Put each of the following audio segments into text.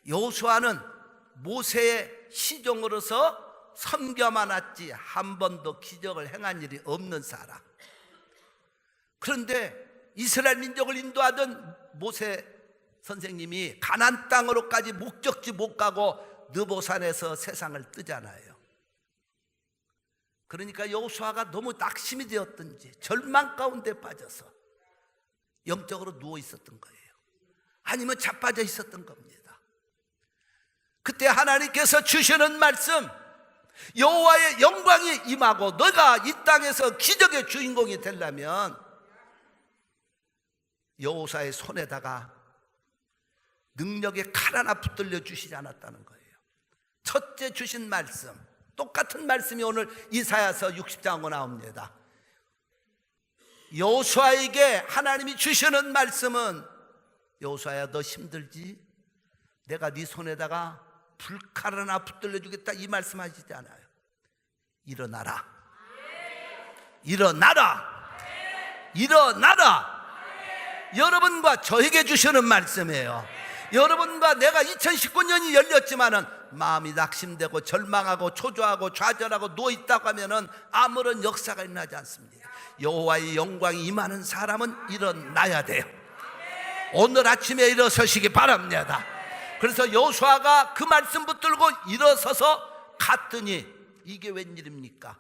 여호수아는 모세의 시종으로서 섬겨만 왔지 한 번도 기적을 행한 일이 없는 사람. 그런데 이스라엘 민족을 인도하던 모세 선생님이 가나안 땅으로까지 목적지 못 가고 느보산에서 세상을 뜨잖아요. 그러니까 여호수아가 너무 낙심이 되었던지 절망 가운데 빠져서 영적으로 누워 있었던 거예요. 아니면 자빠져 있었던 겁니다. 그때 하나님께서 주시는 말씀, 여호와의 영광이 임하고 너가 이 땅에서 기적의 주인공이 되려면 여호수아의 손에다가 능력의 칼 하나 붙들려 주시지 않았다는 거예요. 첫째 주신 말씀, 똑같은 말씀이 오늘 이사야서 60장으로 나옵니다. 여호수아에게 하나님이 주시는 말씀은 여호수아야 너 힘들지? 내가 네 손에다가 불칼 하나 붙들려 주겠다 이 말씀하시지 않아요. 일어나라, 일어나라, 일어나라. 여러분과 저에게 주시는 말씀이에요. 여러분과 내가 2019년이 열렸지만은 마음이 낙심되고 절망하고 초조하고 좌절하고 누워있다고 하면은 아무런 역사가 일어나지 않습니다. 여호와의 영광이 임하는 사람은 일어나야 돼요. 오늘 아침에 일어서시기 바랍니다. 그래서 여호수아가 그 말씀 붙들고 일어서서 갔더니 이게 웬일입니까?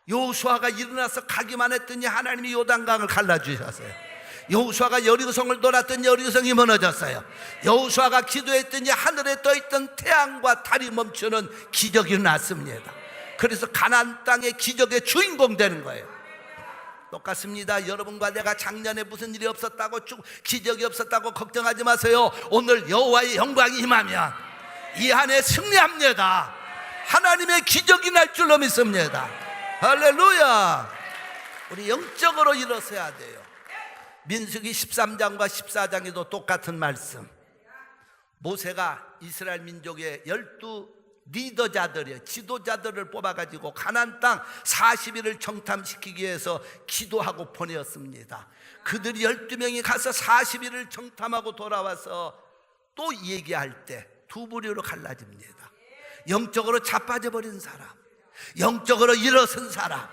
여호수아가 일어나서 가기만 했더니 하나님이 요단강을 갈라주셨어요. 여호수아가 여리고성을 돌았더니 여리고성이 무너졌어요. 여호수아가 기도했더니 하늘에 떠있던 태양과 달이 멈추는 기적이 일어났습니다. 그래서 가나안 땅의 기적의 주인공 되는 거예요. 똑같습니다. 여러분과 내가 작년에 무슨 일이 없었다고 기적이 없었다고 걱정하지 마세요. 오늘 여호와의 영광이 임하면 이 한 해 승리합니다. 하나님의 기적이 날 줄로 믿습니다. 할렐루야. 우리 영적으로 일어서야 돼요. 민수기 13장과 14장에도 똑같은 말씀. 모세가 이스라엘 민족의 12 리더자들이에요. 지도자들을 뽑아가지고 가나안 땅 40일을 정탐시키기 위해서 기도하고 보내었습니다. 그들이 12명이 가서 40일을 정탐하고 돌아와서 또 얘기할 때 두 부류로 갈라집니다. 영적으로 자빠져 버린 사람, 영적으로 일어선 사람.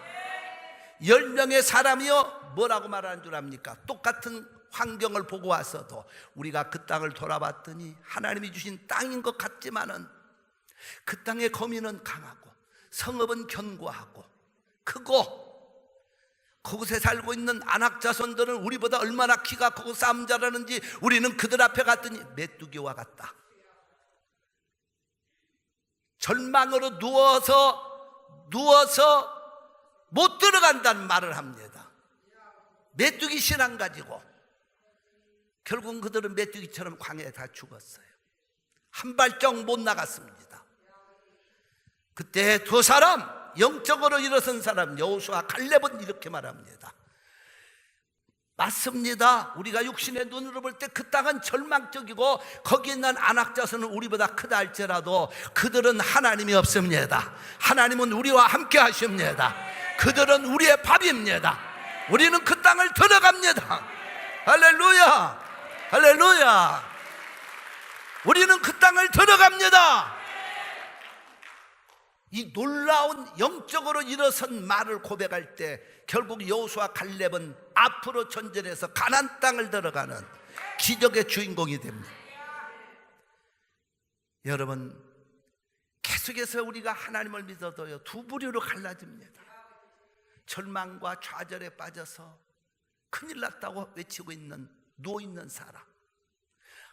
10명의 사람이요 뭐라고 말하는 줄 압니까? 똑같은 환경을 보고 와서도 우리가 그 땅을 돌아봤더니 하나님이 주신 땅인 것 같지만은 그 땅의 거민은 강하고 성읍은 견고하고 크고 그곳에 살고 있는 아낙 자손들은 우리보다 얼마나 키가 크고 싸움 잘하는지 우리는 그들 앞에 갔더니 메뚜기와 같다. 절망으로 누워서 못 들어간다는 말을 합니다. 메뚜기 신앙 가지고 결국은 그들은 메뚜기처럼 광야에 다 죽었어요. 한 발짝 못 나갔습니다. 그때 두 사람, 영적으로 일어선 사람 여호수아 갈렙은 이렇게 말합니다. 맞습니다. 우리가 육신의 눈으로 볼 때 그 땅은 절망적이고 거기 있는 아낙 자손은 우리보다 크다 할지라도 그들은 하나님이 없습니다. 하나님은 우리와 함께 하십니다. 그들은 우리의 밥입니다. 우리는 그 땅을 들어갑니다. 할렐루야, 할렐루야. 우리는 그 땅을 들어갑니다. 이 놀라운 영적으로 일어선 말을 고백할 때 결국 여호수아 갈렙은 앞으로 전진해서 가나안 땅을 들어가는 기적의 주인공이 됩니다. 여러분, 계속해서 우리가 하나님을 믿어도요 두 부류로 갈라집니다. 절망과 좌절에 빠져서 큰일 났다고 외치고 있는 누워있는 사람,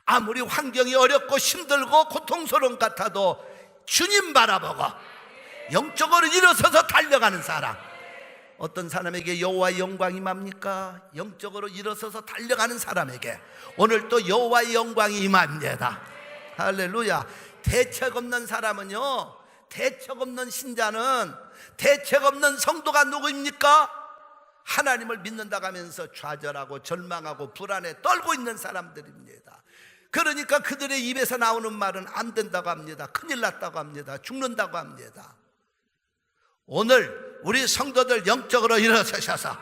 아무리 환경이 어렵고 힘들고 고통스러운 것 같아도 주님 바라보고 영적으로 일어서서 달려가는 사람. 어떤 사람에게 여호와의 영광이 임합니까? 영적으로 일어서서 달려가는 사람에게 오늘 또 여호와의 영광이 임합니다. 할렐루야. 대책 없는 사람은요, 대책 없는 신자는, 대책 없는 성도가 누구입니까? 하나님을 믿는다고 하면서 좌절하고 절망하고 불안에 떨고 있는 사람들입니다. 그러니까 그들의 입에서 나오는 말은 안 된다고 합니다. 큰일 났다고 합니다. 죽는다고 합니다. 오늘 우리 성도들 영적으로 일어서셔서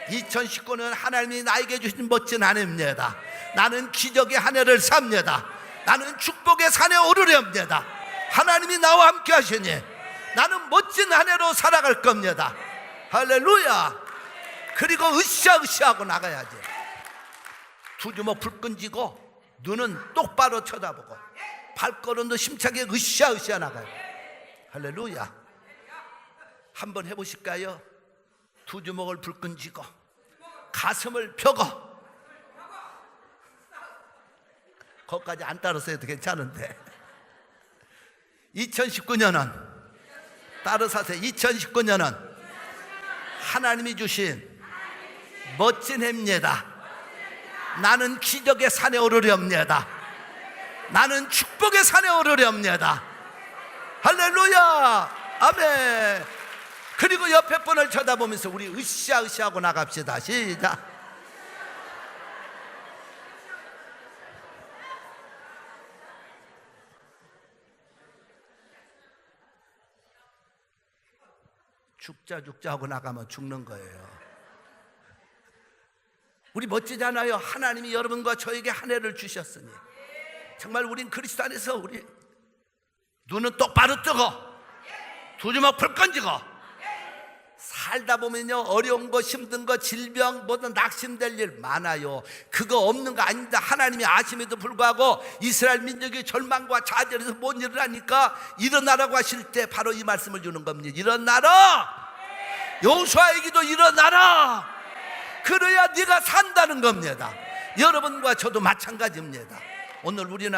2019년 하나님이 나에게 주신 멋진 한 해입니다. 나는 기적의 한 해를 삽니다. 나는 축복의 산에 오르렵니다. 하나님이 나와 함께 하시니 나는 멋진 한 해로 살아갈 겁니다. 할렐루야. 그리고 으쌰으쌰하고 나가야지. 두 주먹 불끈 쥐고 눈은 똑바로 쳐다보고 발걸음도 힘차게 으쌰으쌰 나가요. 할렐루야. 한번 해보실까요? 두 주먹을 불끈 쥐고 가슴을 펴고. 거기까지 안 따라서 해도 괜찮은데 2019년은 따라서 하세요. 2019년은 하나님이 주신 멋진 해입니다. 나는 기적의 산에 오르렵니다. 나는 축복의 산에 오르렵니다. 할렐루야. 아멘. 그리고 옆에 분을 쳐다보면서 우리 으쌰으쌰하고 나갑시다. 시작. 죽자 하고 나가면 죽는 거예요. 우리 멋지잖아요. 하나님이 여러분과 저에게 한 해를 주셨으니 정말 우린 그리스도 안에서 우리 눈은 똑바로 뜨고 두 주먹 불끈 쥐고 살다 보면요, 어려운 거 힘든 거 질병 뭐든 낙심될 일 많아요. 그거 없는 거 아닙니다. 하나님이 아심에도 불구하고 이스라엘 민족이 절망과 좌절에서 못 일어나니까 일어나라고 하실 때 바로 이 말씀을 주는 겁니다. 일어나라. 여호수아에게도 일어나라. 그래야 네가 산다는 겁니다. 여러분과 저도 마찬가지입니다. 오늘 우리는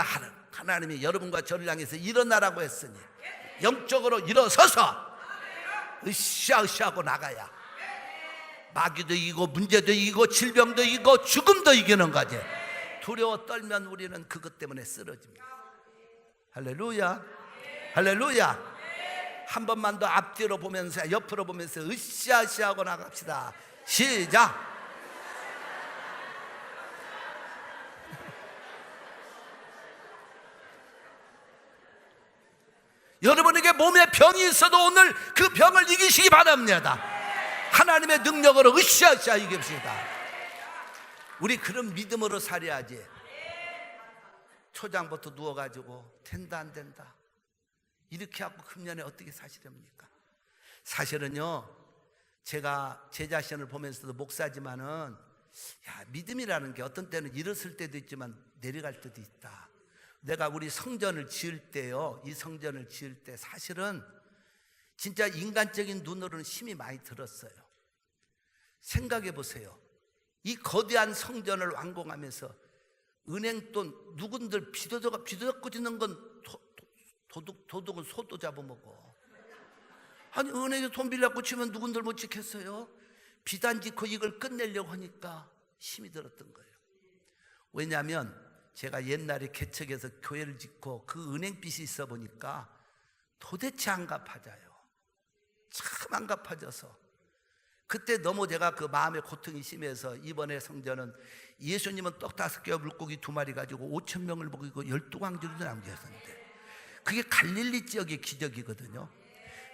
하나님이 여러분과 저를 향해서 일어나라고 했으니 영적으로 일어서서 으쌰으쌰하고 나가야 마귀도 이기고 문제도 이기고 질병도 이기고 죽음도 이기는 거지. 두려워 떨면 우리는 그것 때문에 쓰러집니다. 할렐루야. 할렐루야. 한 번만 더 앞뒤로 보면서 옆으로 보면서 으쌰으쌰하고 나갑시다. 시작. 여러분에게 몸에 병이 있어도 오늘 그 병을 이기시기 바랍니다. 하나님의 능력으로 으쌰으쌰 이깁시다. 우리 그런 믿음으로 살아야지. 초장부터 누워가지고 된다 안 된다 이렇게 하고 금년에 어떻게 사시렵니까? 사실은요, 제가 제 자신을 보면서도 목사지만은 믿음이라는 게 어떤 때는 일었을 때도 있지만 내려갈 때도 있다. 내가 우리 성전을 지을 때요, 이 성전을 지을 때 사실은 진짜 인간적인 눈으로는 힘이 많이 들었어요. 생각해 보세요. 이 거대한 성전을 완공하면서 은행돈 누군들 비도덕고 짓는 건 도둑은 소도 잡아먹어. 아니 은행에 돈 빌려갖고 치면 누군들 못 지켰어요? 비단 짓고 이걸 끝내려고 하니까 힘이 들었던 거예요. 왜냐하면 제가 옛날에 개척해서 교회를 짓고 그 은행빚이 있어 보니까 도대체 안 갚아져요. 참 안 갚아져서 그때 너무 제가 그 마음의 고통이 심해서 이번에 성전은 예수님은 떡 5개와 물고기 2마리 가지고 5,000명을 먹이고 12광주리도 남겼었는데 그게 갈릴리 지역의 기적이거든요.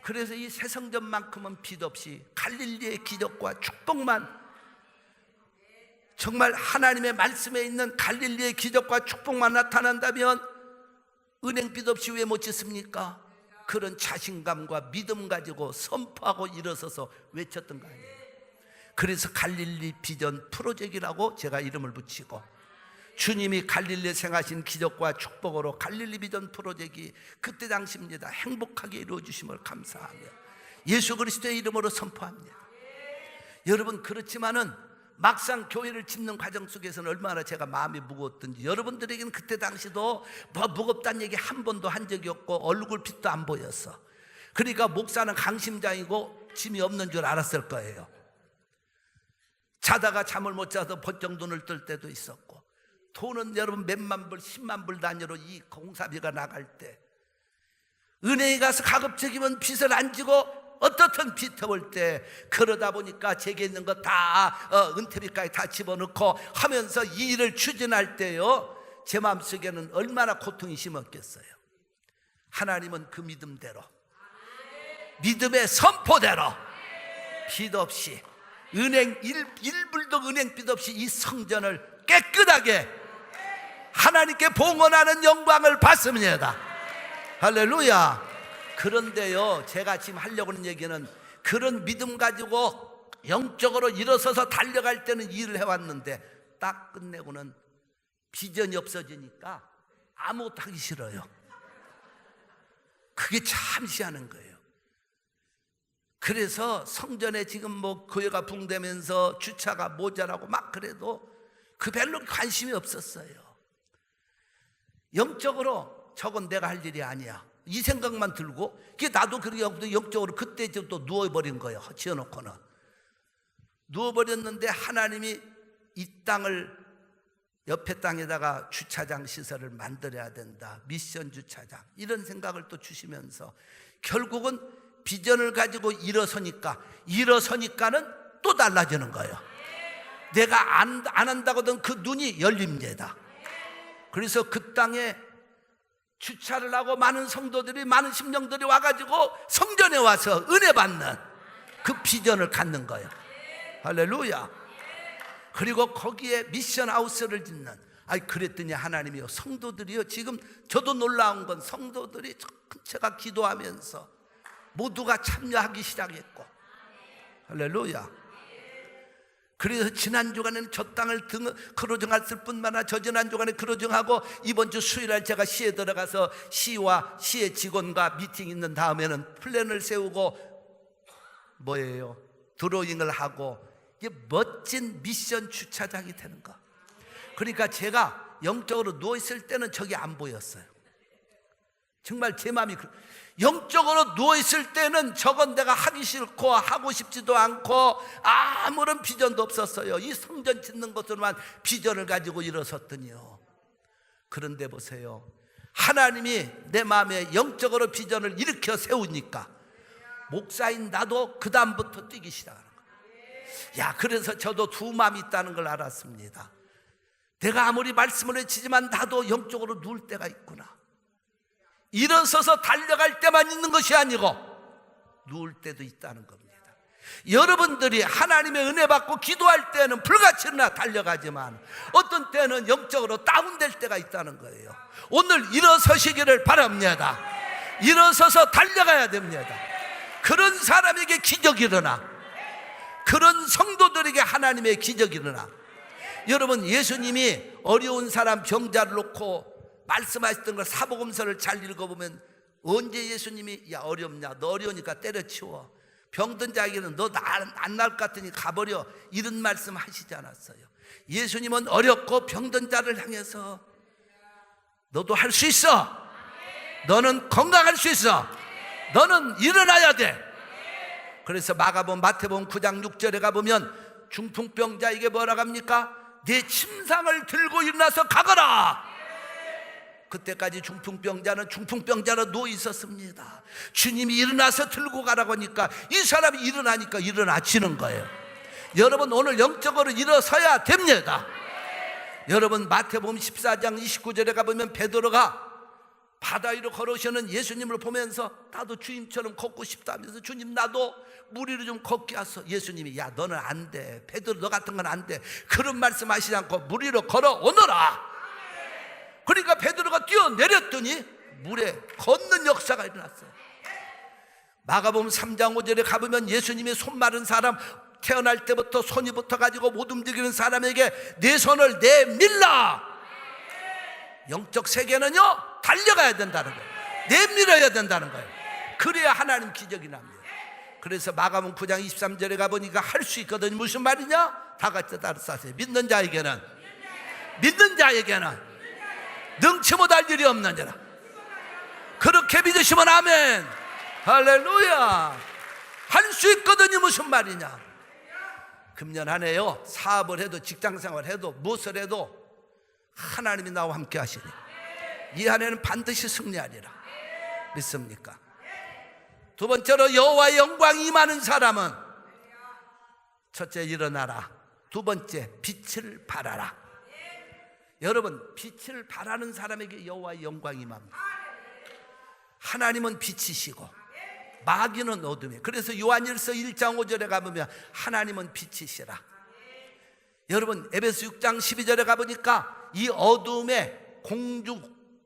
그래서 이 새 성전만큼은 빚 없이 갈릴리의 기적과 축복만, 정말 하나님의 말씀에 있는 갈릴리의 기적과 축복만 나타난다면 은행 빚 없이 왜 못 짓습니까? 그런 자신감과 믿음 가지고 선포하고 일어서서 외쳤던 거 아니에요. 그래서 갈릴리 비전 프로젝트라고 제가 이름을 붙이고, 주님이 갈릴리에 생하신 기적과 축복으로 갈릴리 비전 프로젝트 그때 당시입니다. 행복하게 이루어주심을 감사하며 예수 그리스도의 이름으로 선포합니다. 여러분, 그렇지만은 막상 교회를 짓는 과정 속에서는 얼마나 제가 마음이 무거웠던지, 여러분들에게는 그때 당시도 뭐 무겁다는 얘기 한 번도 한 적이 없고 얼굴빛도 안 보였어. 그러니까 목사는 강심장이고 짐이 없는 줄 알았을 거예요. 자다가 잠을 못 자서 번쩍 눈을 뜰 때도 있었고, 돈은 여러분 몇만 불 10만 불 단위로 이 공사비가 나갈 때 은행에 가서 가급적이면 빚을 안 지고 어떻든 빚 터볼 때, 그러다 보니까 제게 있는 거 다 은퇴비까지 다 집어넣고 하면서 이 일을 추진할 때요, 제 마음속에는 얼마나 고통이 심었겠어요. 하나님은 그 믿음대로, 믿음의 선포대로 빚 없이, 은행 1불도 은행 빚 없이 이 성전을 깨끗하게 하나님께 봉헌하는 영광을 받습니다. 할렐루야. 그런데요, 제가 지금 하려고 하는 얘기는 그런 믿음 가지고 영적으로 일어서서 달려갈 때는 일을 해왔는데 딱 끝내고는 비전이 없어지니까 아무것도 하기 싫어요. 그게 참 희한한 거예요. 그래서 성전에 지금 뭐 교회가 붕대면서 주차가 모자라고 막 그래도 그 별로 관심이 없었어요. 영적으로 저건 내가 할 일이 아니야, 이 생각만 들고, 그게 나도 그렇게 영적으로 그때 또 누워버린 거예요. 지어놓고는 누워버렸는데 하나님이 이 땅을 옆에 땅에다가 주차장 시설을 만들어야 된다, 미션 주차장, 이런 생각을 또 주시면서 결국은 비전을 가지고 일어서니까는 또 달라지는 거예요. 내가 안 한다거든 그 눈이 열립니다. 그래서 그 땅에 주차를 하고 많은 성도들이, 많은 심령들이 와가지고 성전에 와서 은혜 받는 그 비전을 갖는 거예요. 할렐루야. 그리고 거기에 미션 하우스를 짓는, 그랬더니 하나님이요, 성도들이요, 지금 저도 놀라운 건 성도들이 전체가 기도하면서 모두가 참여하기 시작했고, 할렐루야. 그래서 지난 주간에는 저 땅을 크로징했을 뿐만 아니라 저 지난 주간에 크로징하고 이번 주 수요일날 제가 시에 들어가서 시와 시의 직원과 미팅 있는 다음에는 플랜을 세우고 드로잉을 하고, 이게 멋진 미션 주차장이 되는 거. 그러니까 제가 영적으로 누워있을 때는 저게 안 보였어요. 정말 제 마음이 영적으로 누워있을 때는 저건 내가 하기 싫고 하고 싶지도 않고 아무런 비전도 없었어요. 이 성전 짓는 것으로만 비전을 가지고 일어섰더니요. 그런데 보세요, 하나님이 내 마음에 영적으로 비전을 일으켜 세우니까 목사인 나도 그 다음부터 뛰기 시작하는 거예요. 그래서 저도 두 마음이 있다는 걸 알았습니다. 내가 아무리 말씀을 해치지만 나도 영적으로 누울 때가 있구나. 일어서서 달려갈 때만 있는 것이 아니고 누울 때도 있다는 겁니다. 여러분들이 하나님의 은혜 받고 기도할 때는 불같이 일어나 달려가지만 어떤 때는 영적으로 다운될 때가 있다는 거예요. 오늘 일어서시기를 바랍니다. 일어서서 달려가야 됩니다. 그런 사람에게 기적이 일어나, 그런 성도들에게 하나님의 기적이 일어나. 여러분, 예수님이 어려운 사람 병자를 놓고 말씀하셨던 걸 사복음서를 잘 읽어보면 언제 예수님이 어렵냐, 너 어려우니까 때려치워, 병든 자에게는 너 안 날 것 같으니 가버려, 이런 말씀 하시지 않았어요. 예수님은 어렵고 병든 자를 향해서 너도 할 수 있어, 너는 건강할 수 있어, 너는 일어나야 돼. 그래서 마가복음, 마태복음 9장 6절에 가보면 중풍병자에게 뭐라고 합니까? 내 침상을 들고 일어나서 가거라. 그때까지 중풍병자로 누워 있었습니다. 주님이 일어나서 들고 가라고 하니까 이 사람이 일어나니까 일어나지는 거예요. 여러분, 오늘 영적으로 일어서야 됩니다. 여러분, 마태복음 14장 29절에 가보면 베드로가 바다 위로 걸어오시는 예수님을 보면서 나도 주님처럼 걷고 싶다면서, 주님 나도 물 위로 좀 걷게 하소. 예수님이 너는 안 돼, 베드로 너 같은 건 안 돼, 그런 말씀 하시지 않고 물 위로 걸어오너라. 그러니까 베드로가 뛰어내렸더니 물에 걷는 역사가 일어났어요. 마가복음 3장 5절에 가보면 예수님이 손 마른 사람, 태어날 때부터 손이 붙어가지고 못 움직이는 사람에게 내 손을 내밀라. 영적 세계는요, 달려가야 된다는 거예요. 내밀어야 된다는 거예요. 그래야 하나님 기적이 납니다. 그래서 마가복음 9장 23절에 가보니까 할 수 있거든요. 무슨 말이냐? 다 같이 따라서 하세요. 믿는 자에게는 능치 못할 일이 없느니라. 그렇게 믿으시면 아멘. 할렐루야. 할 수 있거든요. 무슨 말이냐? 금년 한 해요, 사업을 해도 직장생활을 해도 무엇을 해도 하나님이 나와 함께 하시니 이 한 해는 반드시 승리하리라. 믿습니까? 두 번째로 여호와의 영광이 임하는 사람은 첫째, 일어나라. 두 번째, 빛을 발하라. 여러분, 빛을 발하는 사람에게 여호와의 영광이 임합니다. 하나님은 빛이시고 마귀는 어둠이에요. 그래서 요한일서 1장 5절에 가보면 하나님은 빛이시라. 여러분, 에베소 6장 12절에 가보니까 이 어둠에 공주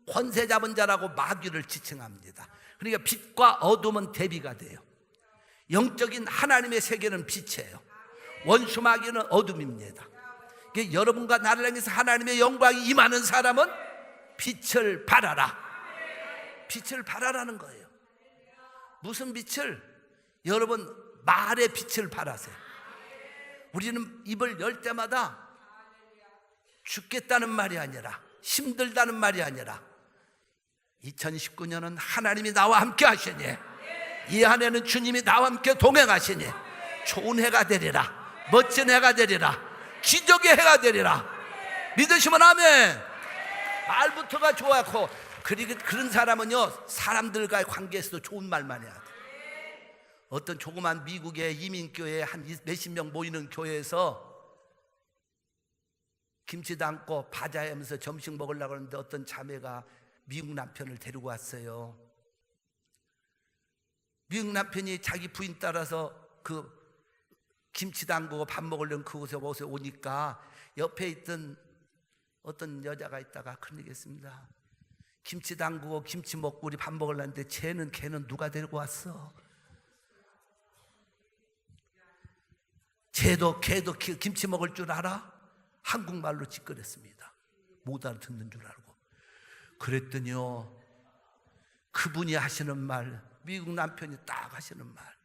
권세 잡은 자라고 마귀를 지칭합니다. 그러니까 빛과 어둠은 대비가 돼요. 영적인 하나님의 세계는 빛이에요. 원수 마귀는 어둠입니다. 그러니까 여러분과 나를 향해서 하나님의 영광이 임하는 사람은 빛을 발하라. 빛을 발하라는 거예요. 무슨 빛을? 여러분 말의 빛을 발하세요. 우리는 입을 열 때마다 죽겠다는 말이 아니라, 힘들다는 말이 아니라 2019년은 하나님이 나와 함께 하시니, 이 한해는 주님이 나와 함께 동행하시니 좋은 해가 되리라, 멋진 해가 되리라, 기적의 해가 되리라. 믿으시면 아멘. 말부터가 좋았고, 그런 사람은요 사람들과의 관계에서도 좋은 말만 해야 돼. 어떤 조그만 미국의 이민교회 한 몇십 명 모이는 교회에서 김치 담고 바자하면서 점심 먹으려고 하는데 어떤 자매가 미국 남편을 데리고 왔어요. 미국 남편이 자기 부인 따라서 그 김치 담그고 밥 먹으려는 그곳에 오니까 옆에 있던 어떤 여자가 있다가 그런 얘기 했습니다. 김치 담그고 김치 먹고 우리 밥 먹으려는데 걔는 누가 데리고 왔어? 걔도 김치 먹을 줄 알아? 한국말로 짓거렸습니다. 못 알아듣는 줄 알고. 그랬더니요, 그분이 하시는 말, 미국 남편이 딱 하시는 말,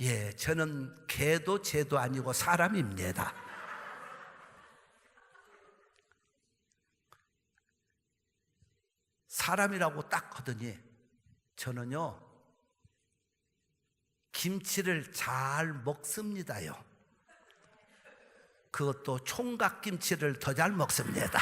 예, 저는 개도 쟤도 아니고 사람입니다. 사람이라고 딱 하더니 저는요 김치를 잘 먹습니다요. 그것도 총각김치를 더 잘 먹습니다.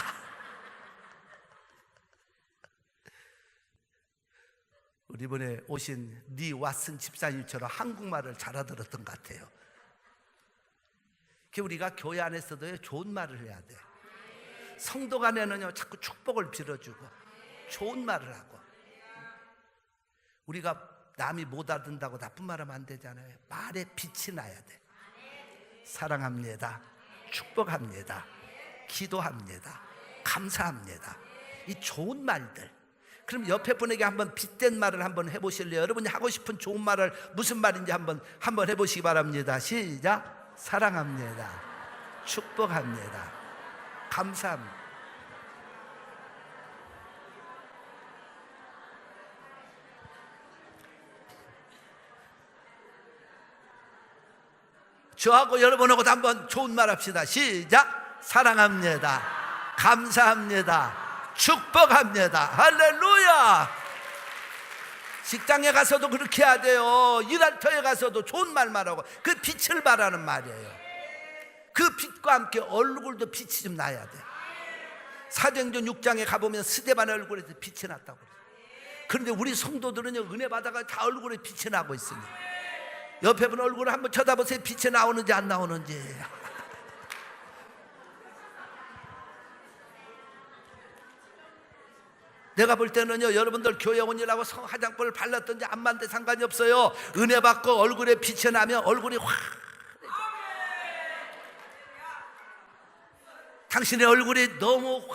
우리 이번에 오신 니 왓슨 집사님처럼 한국말을 잘 알아들었던 것 같아요. 우리가 교회 안에서도 좋은 말을 해야 돼. 성도 간에는요 자꾸 축복을 빌어주고 좋은 말을 하고. 우리가 남이 못 알아듣는다고 나쁜 말하면 안 되잖아요. 말에 빛이 나야 돼. 사랑합니다, 축복합니다, 기도합니다, 감사합니다, 이 좋은 말들. 그럼 옆에 분에게 한번 빛된 말을 한번 해보실래요? 여러분이 하고 싶은 좋은 말을 무슨 말인지 한번 해보시기 바랍니다. 시작. 사랑합니다, 축복합니다, 감사합니다. 저하고 여러분하고도 한번 좋은 말 합시다. 시작. 사랑합니다, 감사합니다, 축복합니다. 할렐루야. 직장에 가서도 그렇게 해야 돼요. 일할 터에 가서도 좋은 말만 하고, 그 빛을 발하는 말이에요. 그 빛과 함께 얼굴도 빛이 좀 나야 돼. 사도행전 6장에 가보면 스데반의 얼굴에 빛이 났다고 그래요. 그런데 우리 성도들은요 은혜 받아가 다 얼굴에 빛이 나고 있으니, 옆에 분 얼굴을 한번 쳐다보세요. 빛이 나오는지 안 나오는지. 내가 볼 때는요 여러분들 교회 온이라고 화장품을 발랐든지 안 만데 상관이 없어요. 은혜 받고 얼굴에 빛이 나면 얼굴이 확, 당신의 얼굴이 너무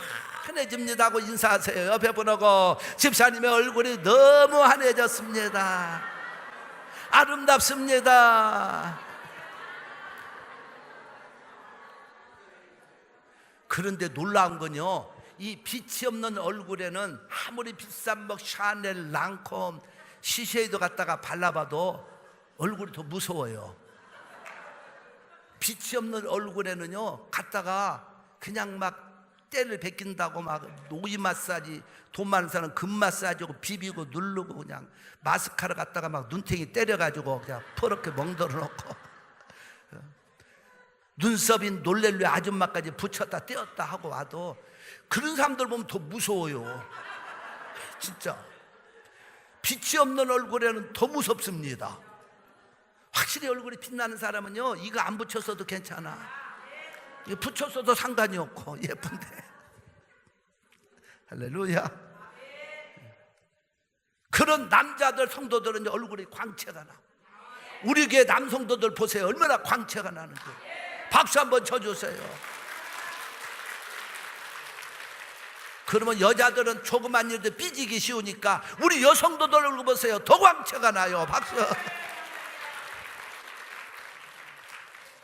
환해집니다 하고 인사하세요. 옆에 분하고 집사님의 얼굴이 너무 환해졌습니다, 아름답습니다. 그런데 놀라운 건요, 이 빛이 없는 얼굴에는 아무리 비싼 뭐 샤넬, 랑콤, 시쉐이도 갖다가 발라봐도 얼굴이 더 무서워요. 빛이 없는 얼굴에는요 갖다가 그냥 막 때를 베낀다고 막 노이 마사지, 돈 많은 사람 금 마사지하고 비비고 누르고 그냥 마스카라 갖다가 막 눈탱이 때려가지고 그냥 퍼렇게 멍들어 놓고 눈썹이 놀렐루야 아줌마까지 붙였다 떼었다 하고 와도 그런 사람들 보면 더 무서워요. 진짜 빛이 없는 얼굴에는 더 무섭습니다. 확실히 얼굴이 빛나는 사람은요 이거 안 붙였어도 괜찮아, 이거 붙였어도 상관이 없고 예쁜데. 할렐루야. 그런 남자들 성도들은 얼굴이 광채가 나. 우리 교회 남성도들 보세요, 얼마나 광채가 나는지. 박수 한번 쳐주세요. 그러면 여자들은 조그만 일도 삐지기 쉬우니까 우리 여성도들 얼굴 보세요. 더 광채가 나요. 박수.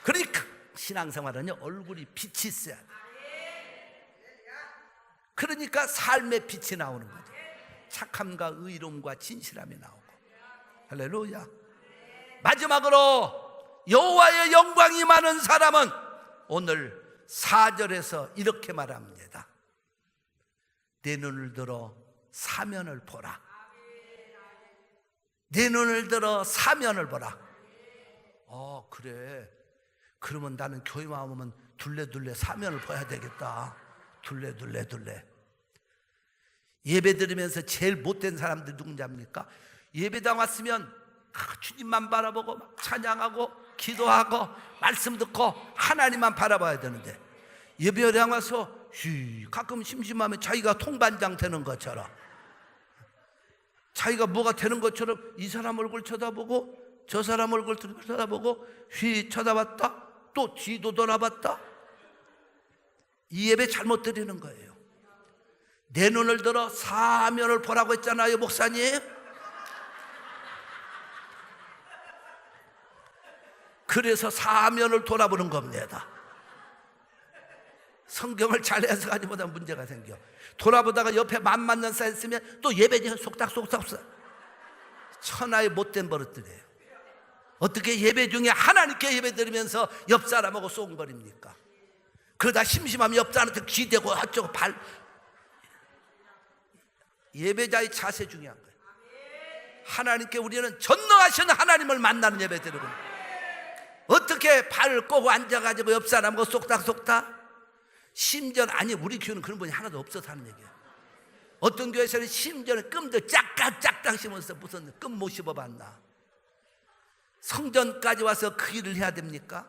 그러니까 신앙생활은요, 얼굴이 빛이 있어야 돼. 그러니까 삶의 빛이 나오는 거죠. 착함과 의로움과 진실함이 나오고. 할렐루야. 마지막으로 여호와의 영광이 많은 사람은 오늘 4절에서 이렇게 말합니다. 내 눈을 들어 사면을 보라. 내 눈을 들어 사면을 보라. 그래. 그러면 나는 교회만 오면 둘레둘레 사면을 봐야 되겠다. 둘레. 예배 드리면서 제일 못된 사람들 누군지 압니까? 예배당 왔으면 주님만 바라보고 찬양하고 기도하고 말씀 듣고 하나님만 바라봐야 되는데, 예배당 와서 가끔 심심하면 자기가 통반장 되는 것처럼, 자기가 뭐가 되는 것처럼 이 사람 얼굴 쳐다보고 저 사람 얼굴 쳐다보고 쳐다봤다 또 뒤도 돌아봤다. 이 예배 잘못 드리는 거예요. 내 눈을 들어 사면을 보라고 했잖아요, 목사님. 그래서 사면을 돌아보는 겁니다. 성경을 잘 해석하기보다 문제가 생겨. 돌아보다가 옆에 맘 맞는 사람 있으면 또 예배지 속닥속닥. 천하의 못된 버릇들이에요. 어떻게 예배 중에 하나님께 예배 드리면서 옆 사람하고 쏘근거립니까? 그러다 심심하면 옆 사람한테 기대고 한쪽 발. 예배자의 자세 중요한 거예요. 하나님께 우리는 전능하신 하나님을 만나는 예배 드리고, 어떻게 발을 꼬고 앉아가지고 옆 사람하고 쏙닥쏙닥. 심지어 아니, 우리 교회는 그런 분이 하나도 없어서 하는 얘기예요. 어떤 교회에서는 심지어는 끔도 짝깍 심어서 무슨 끔 못 씹어봤나. 성전까지 와서 그 일을 해야 됩니까?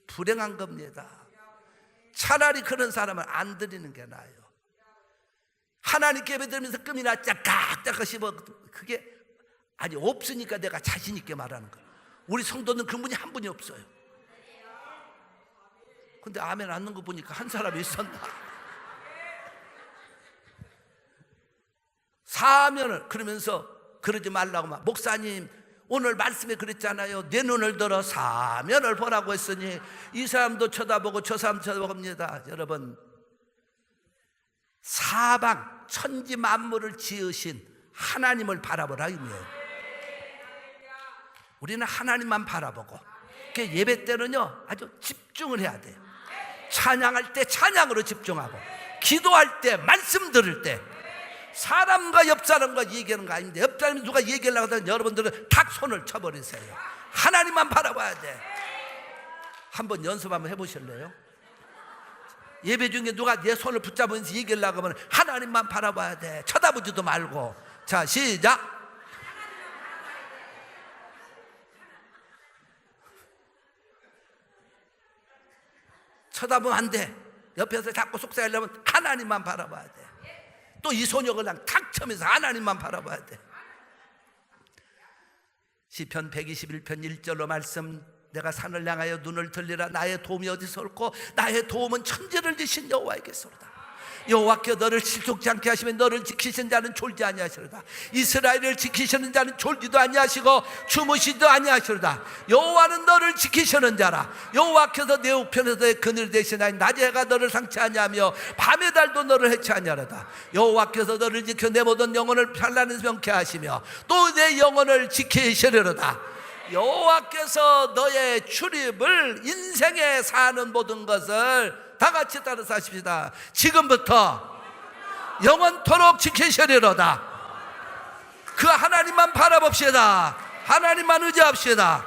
불행한 겁니다. 차라리 그런 사람은 안 드리는 게 나아요. 하나님께 예배드리면서 끔이나 짝깍 씹어, 그게 아니 없으니까 내가 자신 있게 말하는 거예요. 우리 성도는 그런 분이 한 분이 없어요. 근데 아멘 않는 거 보니까 한 사람이 있었나? 사면을, 그러면서 그러지 말라고 막, 목사님 오늘 말씀에 그랬잖아요. 내 눈을 들어 사면을 보라고 했으니 이 사람도 쳐다보고 저 사람 쳐다봅니다. 여러분, 사방 천지 만물을 지으신 하나님을 바라보라 이거예요. 우리는 하나님만 바라보고, 예배 때는요 아주 집중을 해야 돼요. 찬양할 때 찬양으로 집중하고, 기도할 때, 말씀 들을 때, 사람과 옆 사람과 얘기하는 거 아닌데 옆 사람이 누가 얘기하려고 하면 여러분들은 탁 손을 쳐버리세요. 하나님만 바라봐야 돼. 한번 연습 한번 해보실래요? 예배 중에 누가 내 손을 붙잡으면서 얘기하려고 하면 하나님만 바라봐야 돼. 쳐다보지도 말고. 자, 시작. 쳐다보면 안 돼. 옆에서 자꾸 속삭이려면 하나님만 바라봐야 돼. 또 이 손을 그냥 탁 쳐면서 하나님만 바라봐야 돼. 시편 121편 1절로 말씀, 내가 산을 향하여 눈을 들리라. 나의 도움이 어디서 올꼬? 나의 도움은 천지를 지신 여호와에게서로다. 여호와께 너를 실족지 않게 하시면 너를 지키신 자는 졸지 아니하시로다. 이스라엘을 지키시는 자는 졸지도 아니하시고 주무시지도 아니하시로다. 여호와는 너를 지키시는 자라. 여호와께서 내 우편에서 내 그늘 되시나니 낮에 해가 너를 상치 아니하며 밤의 달도 너를 해치 아니하로다. 여호와께서 너를 지켜 내 모든 영혼을 편란히 명케 하시며 또 내 영혼을 지키시리로다. 여호와께서 너의 출입을, 인생에 사는 모든 것을 다 같이 따라서 하십시다. 지금부터 영원토록 지키시리로다. 그 하나님만 바라봅시다. 하나님만 의지합시다.